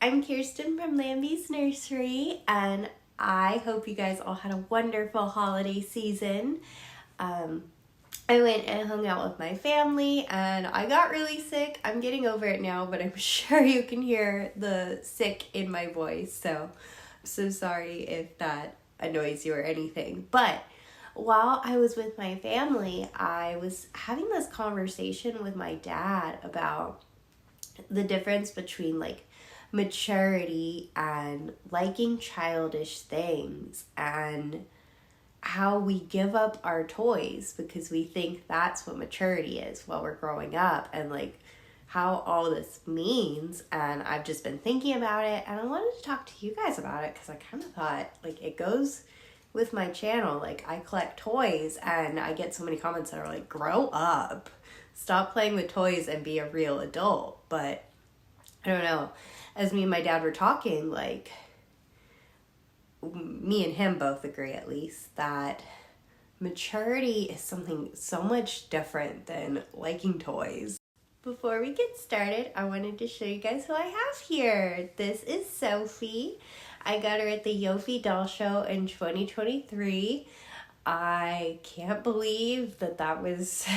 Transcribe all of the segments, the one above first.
I'm Kiersten from Lambie's Nursery, and I hope you guys all had a wonderful holiday season. I went and hung out with my family, and I got really sick. I'm getting over it now, but I'm sure you can hear the sick in my voice, so I'm so sorry if that annoys you or anything. But while I was with my family, I was having this conversation with my dad about the difference between maturity and liking childish things, and how we give up our toys because we think that's what maturity is while we're growing up, and how all this means. And I've just been thinking about it, and I wanted to talk to you guys about it because I kind of thought it goes with my channel. I collect toys, and I get so many comments that are like, grow up, stop playing with toys and be a real adult. But I don't know, as me and my dad were talking, me and him both agree, at least, that maturity is something so much different than liking toys. Before we get started, I wanted to show you guys who I have here. This is Sophie. I got her at the Yofi Doll Show in 2023. I can't believe that was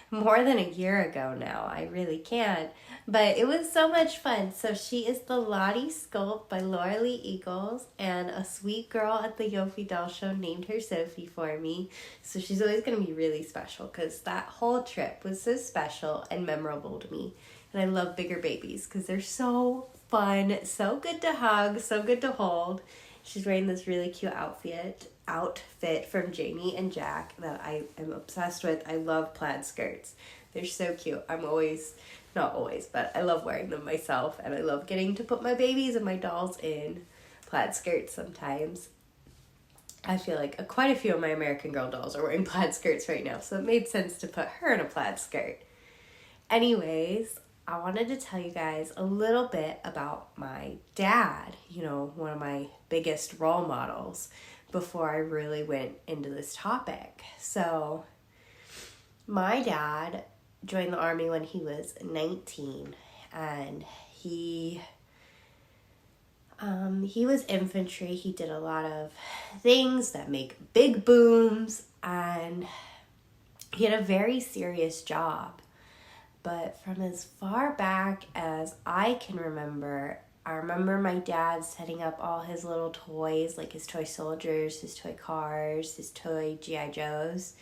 more than a year ago now. I really can't. But it was so much fun. So she is the Lottie Sculpt by Laura Lee Eagles, and a sweet girl at the Yofi Doll Show named her Sophie for me. So she's always going to be really special because that whole trip was so special and memorable to me. And I love bigger babies because they're so fun, so good to hug, so good to hold. She's wearing this really cute outfit from Janie and Jack that I am obsessed with. I love plaid skirts. They're so cute. Not always, but I love wearing them myself, and I love getting to put my babies and my dolls in plaid skirts sometimes. I feel like quite a few of my American Girl dolls are wearing plaid skirts right now, so it made sense to put her in a plaid skirt. Anyways, I wanted to tell you guys a little bit about my dad, one of my biggest role models, before I really went into this topic. So, my dad joined the Army when he was 19, and he was infantry. He did a lot of things that make big booms, and he had a very serious job. But from as far back as I can remember, I remember my dad setting up all his little toys, like his toy soldiers, his toy cars, his toy G.I. Joes,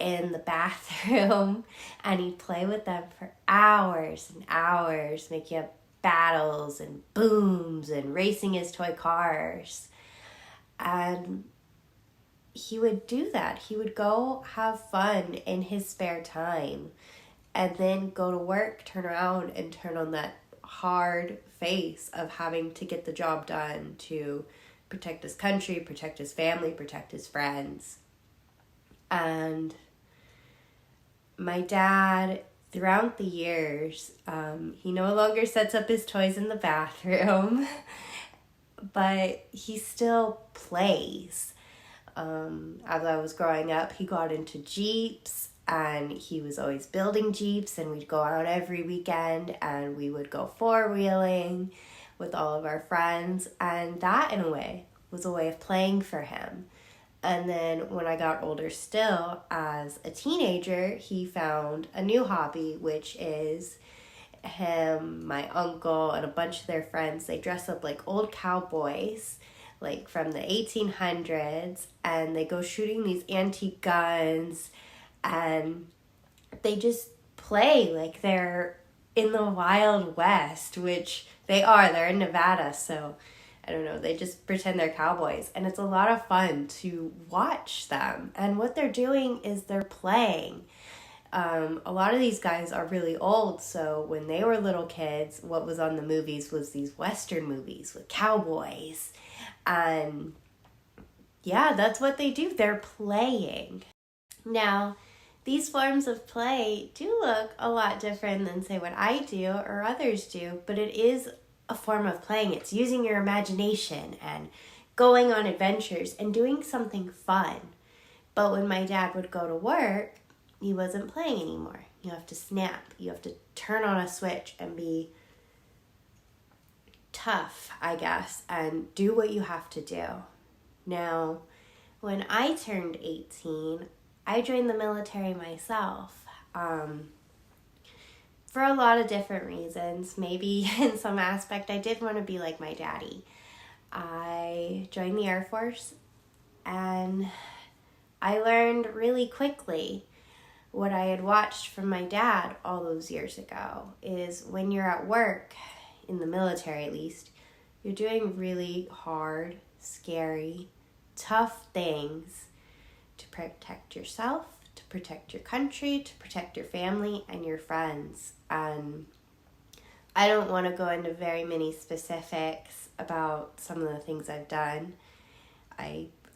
in the bathroom, and he'd play with them for hours and hours, making up battles and booms and racing his toy cars. And he would do that. He would go have fun in his spare time, and then go to work, turn around, and turn on that hard face of having to get the job done to protect his country, protect his family, protect his friends. And my dad, throughout the years, he no longer sets up his toys in the bathroom, but he still plays. As I was growing up, he got into Jeeps, and he was always building Jeeps, and we'd go out every weekend, and we would go four-wheeling with all of our friends, and that, in a way, was a way of playing for him. And then when I got older still, as a teenager, he found a new hobby, which is him, my uncle, and a bunch of their friends. They dress up like old cowboys, from the 1800s, and they go shooting these antique guns, and they just play like they're in the Wild West, which they are. They're in Nevada, so I don't know, they just pretend they're cowboys, and it's a lot of fun to watch them. And what they're doing is they're playing. A lot of these guys are really old, so when they were little kids, what was on the movies was these Western movies with cowboys. And yeah, that's what they do. They're playing. Now, these forms of play do look a lot different than, say, what I do or others do, but it is a form of playing. It's using your imagination and going on adventures and doing something fun. But when my dad would go to work, he wasn't playing anymore. You have to snap. You have to turn on a switch and be tough, I guess, and do what you have to do. Now, when I turned 18, I joined the military myself. For a lot of different reasons. Maybe in some aspect I did want to be like my daddy. I joined the Air Force, and I learned really quickly what I had watched from my dad all those years ago is when you're at work, in the military at least, you're doing really hard, scary, tough things to protect yourself, to protect your country, to protect your family and your friends. And I don't want to go into very many specifics about some of the things I've done.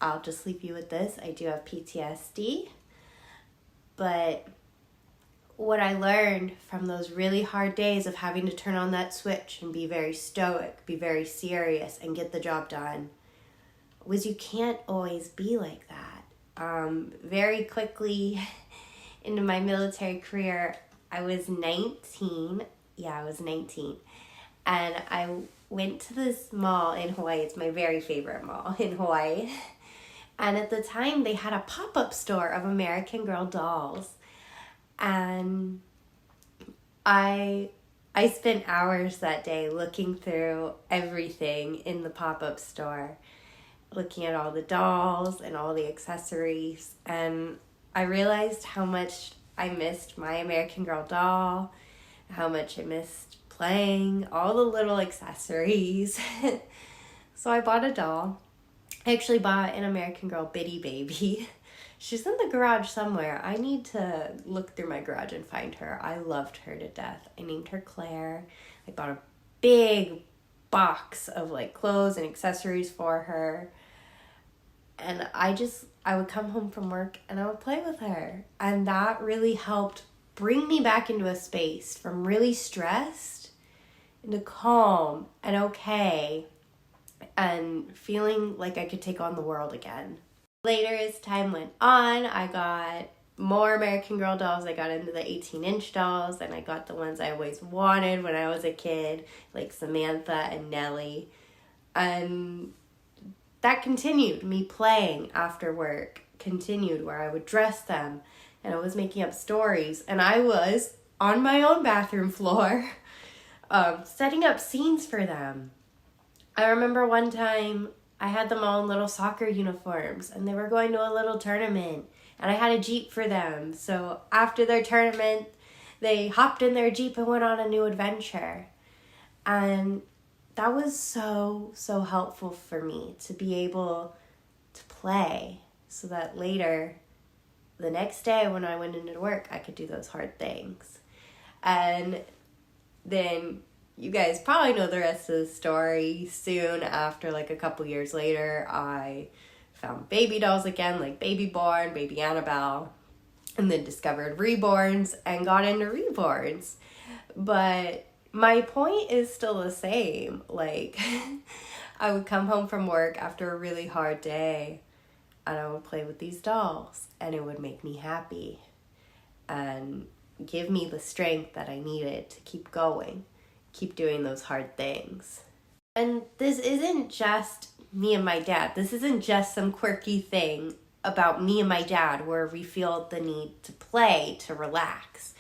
I'll just leave you with this. I do have PTSD. But what I learned from those really hard days of having to turn on that switch and be very stoic, be very serious, and get the job done was you can't always be like that. Very quickly into my military career, I was 19. Yeah, I was 19. And I went to this mall in Hawaii. It's my very favorite mall in Hawaii. And at the time, they had a pop-up store of American Girl dolls. And I spent hours that day looking through everything in the pop-up store, looking at all the dolls and all the accessories. And I realized how much I missed my American Girl doll, how much I missed playing, all the little accessories. So I bought a doll. I actually bought an American Girl bitty baby. She's in the garage somewhere. I need to look through my garage and find her. I loved her to death. I named her Claire. I bought a big box of like clothes and accessories for her. And I would come home from work and I would play with her. And that really helped bring me back into a space from really stressed into calm and okay, and feeling like I could take on the world again. Later, as time went on, I got more American Girl dolls. I got into the 18-inch dolls, and I got the ones I always wanted when I was a kid, like Samantha and Nellie. And that continued. Me playing after work continued, where I would dress them, and I was making up stories, and I was on my own bathroom floor setting up scenes for them. I remember one time I had them all in little soccer uniforms and they were going to a little tournament and I had a Jeep for them. So after their tournament, they hopped in their Jeep and went on a new adventure. And that was so helpful for me to be able to play so that later, the next day when I went into work, I could do those hard things. And then you guys probably know the rest of the story. Soon after, like a couple years later, I found baby dolls again, like Baby Born, Baby Annabelle, and then discovered Reborns and got into Reborns. But my point is still the same. Like, I would come home from work after a really hard day and I would play with these dolls and it would make me happy and give me the strength that I needed to keep going. Keep doing those hard things. And this isn't just me and my dad. This isn't just some quirky thing about me and my dad where we feel the need to play, to relax.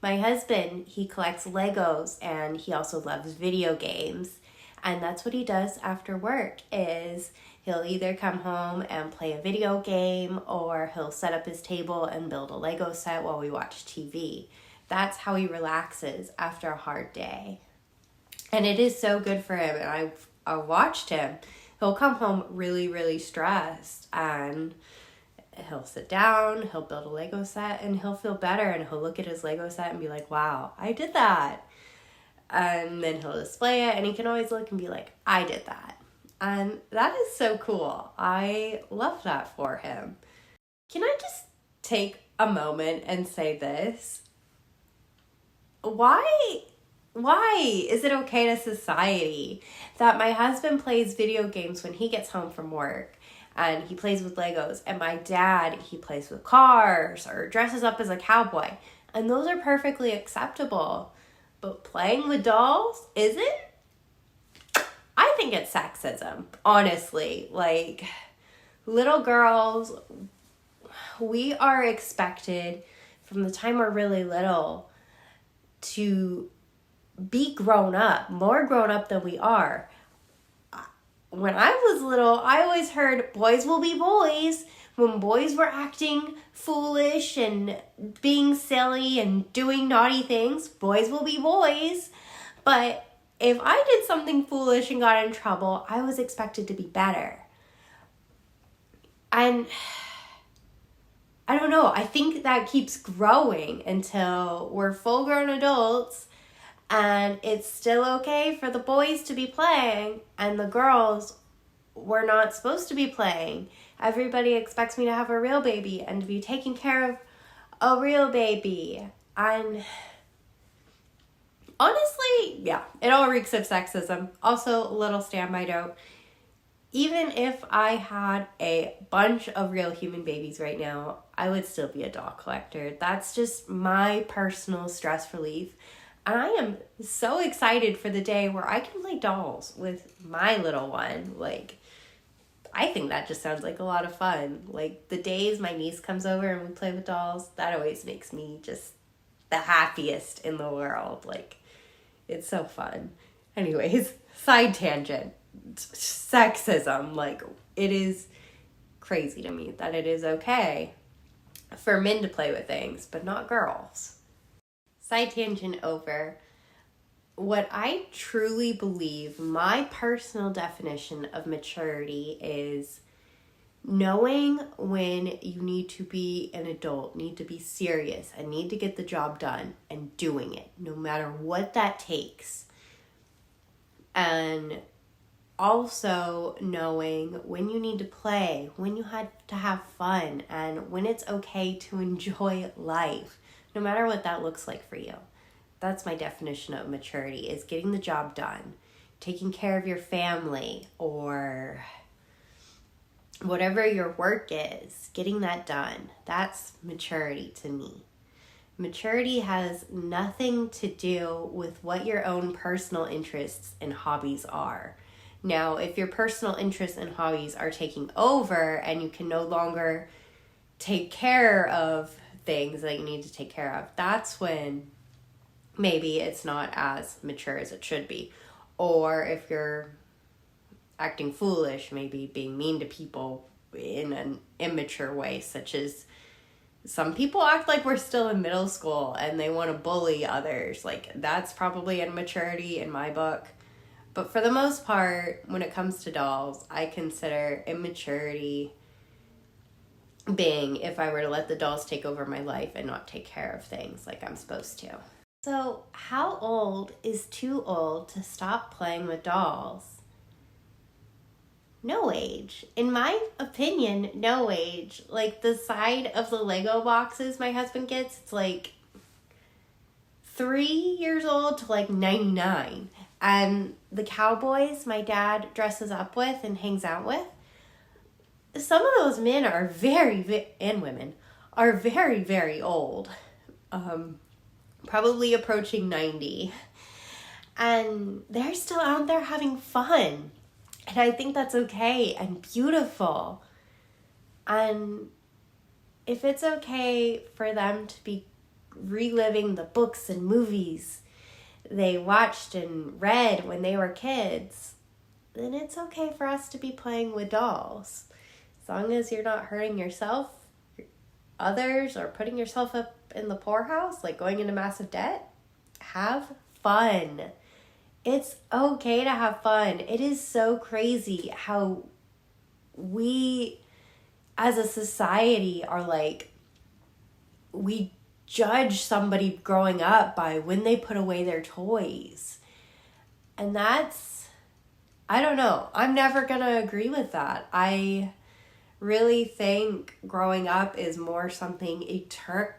My husband, he collects Legos and he also loves video games. And that's what he does after work is he'll either come home and play a video game or he'll set up his table and build a Lego set while we watch TV. That's how he relaxes after a hard day. And it is so good for him. And I watched him. He'll come home really stressed and he'll sit down, he'll build a Lego set and he'll feel better and he'll look at his Lego set and be like, wow, I did that. And then he'll display it and he can always look and be like, I did that. And that is so cool. I love that for him. Can I just take a moment and say this? Why is it okay to society that my husband plays video games when he gets home from work and he plays with Legos, and my dad, he plays with cars or dresses up as a cowboy, and those are perfectly acceptable, but playing with dolls isn't? think it's sexism, honestly. Like, little girls, we are expected from the time we're really little to be grown up, more grown up than we are. When I was little, I always heard boys will be boys. When boys were acting foolish and being silly and doing naughty things, boys will be boys. But if I did something foolish and got in trouble, I was expected to be better. And I don't know, I think that keeps growing until we're full-grown adults and it's still okay for the boys to be playing and the girls were not supposed to be playing. Everybody expects me to have a real baby and to be taking care of a real baby. And honestly, yeah, it all reeks of sexism. Also, little standby note. Even if I had a bunch of real human babies right now, I would still be a doll collector. That's just my personal stress relief. And I am so excited for the day where I can play dolls with my little one. Like, I think that just sounds like a lot of fun. Like, the days my niece comes over and we play with dolls, that always makes me just the happiest in the world. Like, it's so fun. Anyways, side tangent. Sexism. Like, it is crazy to me that it is okay for men to play with things, but not girls. Side tangent over. What I truly believe, my personal definition of maturity is knowing when you need to be an adult, need to be serious, and need to get the job done, and doing it, no matter what that takes. And also knowing when you need to play, when you had to have fun, and when it's okay to enjoy life, no matter what that looks like for you. That's my definition of maturity, is getting the job done, taking care of your family, or whatever your work is, getting that done. That's maturity to me. Maturity has nothing to do with what your own personal interests and hobbies are. Now, if your personal interests and hobbies are taking over and you can no longer take care of things that you need to take care of, that's when maybe it's not as mature as it should be. Or if you're acting foolish, maybe being mean to people in an immature way, such as some people act like we're still in middle school and they want to bully others. Like, that's probably immaturity in my book. But for the most part, when it comes to dolls, I consider immaturity being if I were to let the dolls take over my life and not take care of things like I'm supposed to. So, how old is too old to stop playing with dolls? No age. In my opinion, no age. Like, the side of the Lego boxes my husband gets, it's like 3 years old to like 99. And the cowboys my dad dresses up with and hangs out with, some of those men are and women are very, very old. Probably approaching 90. And they're still out there having fun. And I think that's okay and beautiful. And if it's okay for them to be reliving the books and movies they watched and read when they were kids, then it's okay for us to be playing with dolls. As long as you're not hurting yourself, others, or putting yourself up in the poorhouse, like going into massive debt, have fun. It's okay to have fun. It is so crazy how we as a society are like, we judge somebody growing up by when they put away their toys. And that's, I don't know. I'm never going to agree with that. I really think growing up is more something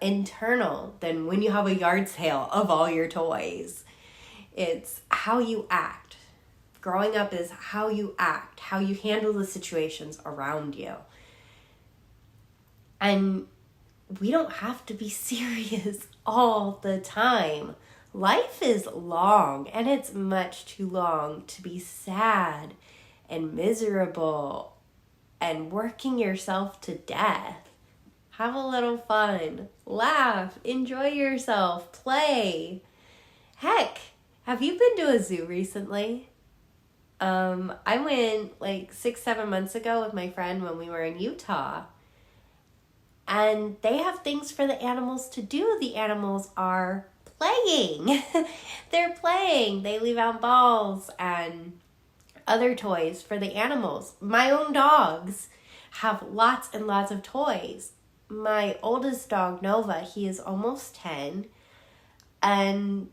internal than when you have a yard sale of all your toys. It's how you act. Growing up is how you act, how you handle the situations around you. And we don't have to be serious all the time. life is long, and it's much too long to be sad and miserable and working yourself to death. Have a little fun, laugh, enjoy yourself, play. Heck, have you been to a zoo recently? I went like 6-7 months ago with my friend when we were in Utah. And they have things for the animals to do. The animals are playing. They're playing. They leave out balls and other toys for the animals. My own dogs have lots and lots of toys. My oldest dog, Nova, he is almost 10. And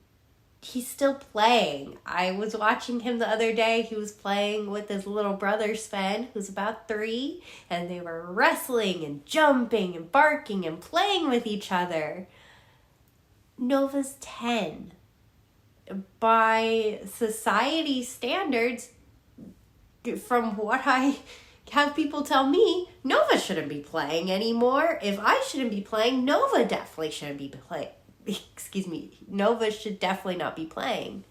he's still playing. I was watching him the other day. He was playing with his little brother, Sven, who's about 3. And they were wrestling and jumping and barking and playing with each other. Nova's 10. By society standards, from what I have people tell me, Nova shouldn't be playing anymore. If I shouldn't be playing, Nova definitely shouldn't be playing. Excuse me, Nova should definitely not be playing.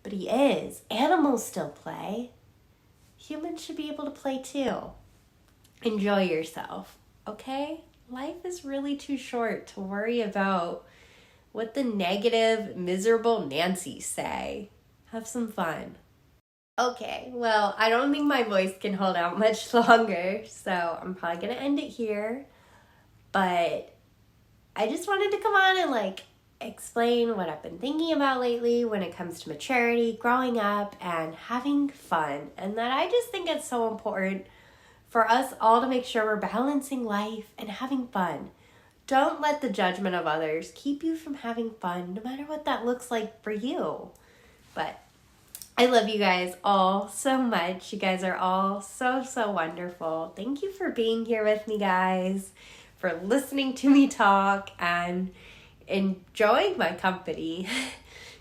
But he is. Animals still play. Humans should be able to play too. Enjoy yourself, okay? Life is really too short to worry about what the negative, miserable Nancys say. Have some fun. Okay, well, I don't think my voice can hold out much longer, so I'm probably going to end it here. But I just wanted to come on and explain what I've been thinking about lately when it comes to maturity, growing up, and having fun. And that I just think it's so important for us all to make sure we're balancing life and having fun. Don't let the judgment of others keep you from having fun, no matter what that looks like for you. But I love you guys all so much. You guys are all so, so wonderful. Thank you for being here with me, guys, for listening to me talk and enjoying my company.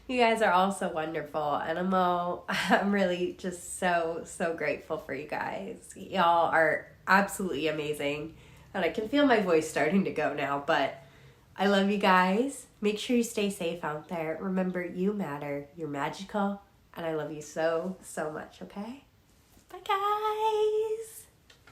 You guys are all so wonderful, and I'm really just so, so grateful for you guys. Y'all are absolutely amazing, and I can feel my voice starting to go now, but I love you guys. Make sure you stay safe out there. Remember, you matter. You're magical, and I love you so, so much, okay? Bye, guys.